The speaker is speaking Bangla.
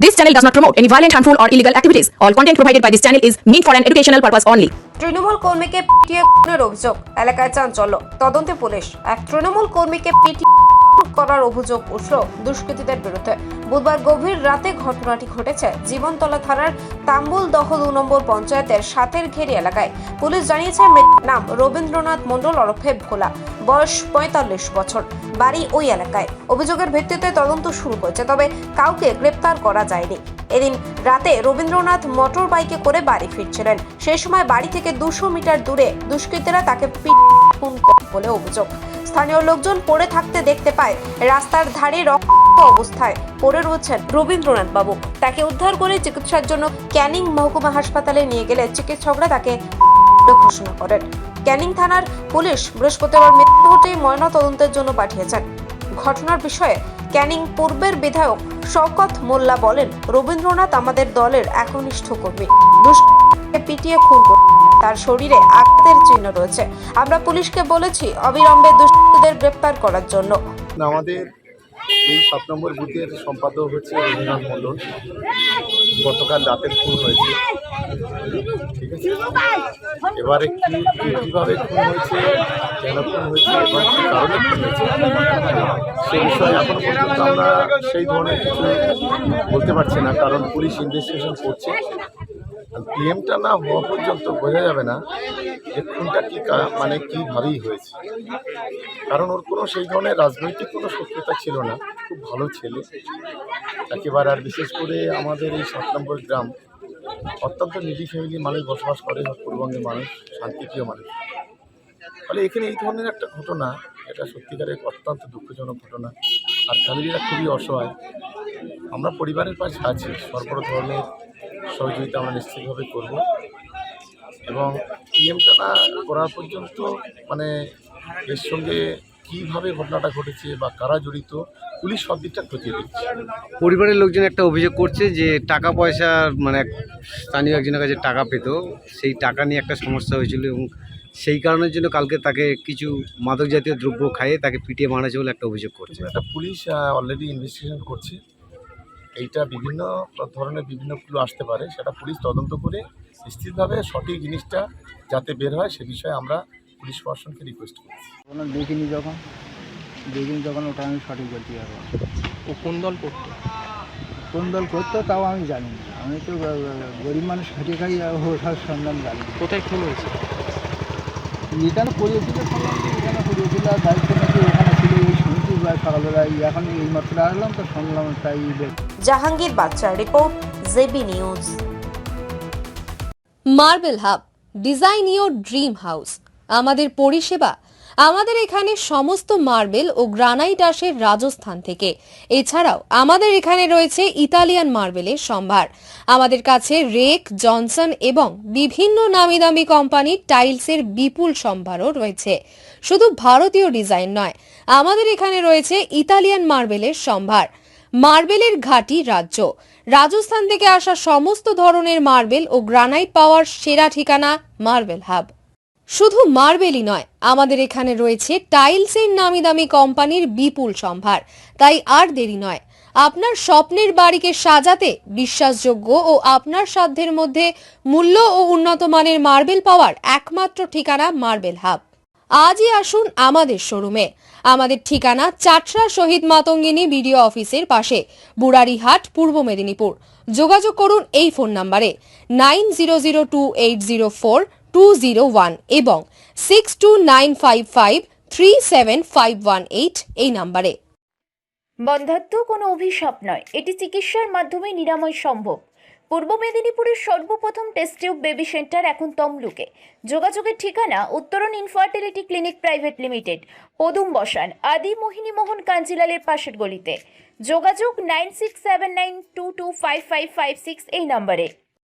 This channel does not promote any violent, harmful, or illegal activities. All content provided by this channel is meant for an educational purpose only. Trinamool কর্মীকে পিটিয়ে খুনের অভিযোগ, এলাকায় চাঞ্চল্য। তদন্তে পুলিশ। এক তৃণমূল কর্মীকে পিটিয়ে করার অভিযোগ উঠল দুষ্কৃতীদের বিরুদ্ধে। বুধবার গভীর রাতে ঘটনাটি ঘটেছে জীবনতলা থানার তাম্বুল দখল 2 নম্বর পঞ্চায়েতের সাতের ঘেরি এলাকায়। পুলিশ জানিয়েছে মৃতের নাম রবীন্দ্রনাথ মণ্ডল ওরফে ভোলা, বয়স 45 বছর, বাড়ি ওই এলাকায়। অভিযোগের ভিত্তিতে তদন্ত শুরু হয়েছে, তবে কাউকে গ্রেপ্তার করা যায়নি। এদিন রাতে রবীন্দ্রনাথ মোটর বাইকে করে বাড়ি ফিরছিলেন। সেই সময় বাড়ি থেকে 200 মিটার দূরে দুষ্কৃতীরা তাকে খুন করে বলে অভিযোগ। স্থানীয় লোকজন পড়ে থাকতে দেখতে পায়। রাস্তার ধারে রক্তাক্ত অবস্থায় পড়ে রয়েছেন রবীন্দ্রনাথ বাবু। তাকে উদ্ধার করে চিকিৎসার জন্য ক্যানিং মহকুমা হাসপাতালে নিয়ে গেলে চিকিৎসকরা তাকে ঘোষণা করেন। ক্যানিং থানার পুলিশ বৃহস্পতিবার মৃত্যুটি ময়নাতদন্তের জন্য পাঠিয়েছেন। ঘটনার বিষয়ে ক্যানিং পূর্বের বিধায়ক শওকত মোল্লা বলেন, রবীন্দ্রনাথ আমাদের দলের একনিষ্ঠ কর্মী। দুষ্কৃতীকে পিটিয়ে খুন করে তার শরীরে আঘাতের চিহ্ন রয়েছে। আমরা পুলিশকে বলেছি অবিলম্বে দুষ্কৃতীদের গ্রেপ্তার করার জন্য। আমাদের এই 7 নম্বর বুথের সম্পাদক হচ্ছে রবীন্দ্রনাথ মণ্ডল। গতকাল রাতের খুন হয়েছে, ঠিক আছে। এবারে কীভাবে খুন হয়েছে, কেন খুন হয়েছে এবং কী কারণে খুন হয়েছে সেই বিষয়ে এখন পর্যন্ত আমরা সেই ধরনের কিছু বলতে পারছি না, কারণ পুলিশ ইনভেস্টিগেশন করছে। পিএমটা না হওয়া পর্যন্ত বোঝা যাবে না যে খুনটা কী মানে কীভাবেই হয়েছে, কারণ ওর কোনো সেই ধরনের রাজনৈতিক কোনো শত্রুতা ছিল না। খুব ভালো ছেলে একেবারে। আর বিশেষ করে আমাদের এই 7 নম্বর গ্রাম অত্যন্ত নিডি ফ্যামিলি মানুষ বসবাস করে, পূর্ববঙ্গের মানুষ, শান্তিপ্রিয় মানুষ। ফলে এখানে এই ধরনের একটা ঘটনা, এটা সত্যিকারের অত্যন্ত দুঃখজনক ঘটনা। আর ফ্যামিলিরা খুবই অসহায়। আমরা পরিবারের পাশে আছি, সর্ব ধরনের সহযোগিতা আমরা নিশ্চিতভাবে করব এবং পিএমটা না করার পর্যন্ত মানে এর সঙ্গে কীভাবে ঘটনাটা ঘটেছে বা কারা জড়িত, পুলিশ সব দিকটা খতিয়ে দিচ্ছে। পরিবারের লোকজন একটা অভিযোগ করছে যে টাকা পয়সা মানে স্থানীয় একজনের কাছে টাকা পেত, সেই টাকা নিয়ে একটা সমস্যা হয়েছিল এবং সেই কারণের জন্য কালকে তাকে কিছু মাদক জাতীয় দ্রব্য খাইয়ে তাকে পিটিয়ে মারা হয়েছে বলে একটা অভিযোগ করছে। এটা পুলিশ অলরেডি ইনভেস্টিগেশন করছে। এইটা বিভিন্ন ধরনের বিভিন্ন ক্লু আসতে পারে, সেটা পুলিশ তদন্ত করে নিশ্চিতভাবে সঠিক জিনিসটা যাতে বের হয় সে বিষয়ে আমরা পুলিশ প্রশাসনকে রিকোয়েস্ট করছি। দেখিনি যখন ওটা আমি সঠিক বলতে পারবো। ও কোন দল করতো? কোন দল করতো তাও আমি জানি না। আমি তো গরিব মানুষ খেটে খাই, ওটার সন্ধান জানি না। কোথায় খুন হয়েছে? এখানে করিয়েছিল, শুনলাম যে এখানে করিয়েছিল, আর দায়িত্ব নাকি ওখানে ছিল এই শুনছি বা সকালবেলায় এখন এই মাত্র আসলাম তো শুনলাম তাই। জাহাঙ্গীর বাচ্চার report, JB news. Marble hub, design your dream house. আমাদের পরিষেবা, আমাদের এখানে সমস্ত মার্বেল ও গ্রানাইট আসে রাজস্থান থেকে। এছাড়াও আমাদের এখানে রয়েছে ইতালিয়ান মার্বেলের সম্ভার। আমাদের কাছে রেক, জনসন এবং বিভিন্ন নামি দামি কোম্পানির টাইলসের বিপুল সম্ভারও রয়েছে। শুধু ভারতীয় ডিজাইন নয়, আমাদের এখানে রয়েছে ইতালিয়ান মার্বেলের সম্ভার। মার্বেলের ঘাঁটি রাজ্য, রাজস্থান থেকে আসা সমস্ত ধরনের মার্বেল ও গ্রানাইট পাওয়ার সেরা ঠিকানা মার্বেল হাব। শুধু মার্বেলই নয়, আমাদের এখানে রয়েছে টাইলসের নামি দামি কোম্পানির বিপুল সম্ভার। তাই আর দেরি নয়, আপনার স্বপ্নের বাড়িকে সাজাতে বিশ্বাসযোগ্য ও আপনার সাধ্যের মধ্যে মূল্য ও উন্নত মানের মার্বেল পাওয়ার একমাত্র ঠিকানা মার্বেল হাব। আজই আসুন আমাদের শোরুমে। আমাদের ঠিকানা চাটরা শহীদ মাতঙ্গিনী বিডিও অফিসের পাশে, বুড়ারিহাট, পূর্ব মেদিনীপুর। যোগাযোগ করুন এই ফোন নম্বরে 9002804201 এবং 6295537518 এই নম্বরে। বন্ধ্যাত্ব কোনো অভিশাপ নয়, এটি চিকিৎসার মাধ্যমে নিরাময় সম্ভব। পূর্ব মেদিনীপুরের সর্বপ্রথম টেস্ট টিউব বেবি সেন্টার এখন তমলুকে। যোগাযোগের ঠিকানা উত্তরণ ইনফার্টিলিটি ক্লিনিক প্রাইভেট লিমিটেড, পদুম বসান, আদি মোহিনী মোহন কাঞ্জিলালের পাশের গলিতে। যোগাযোগ 9679225556 এই নম্বরে।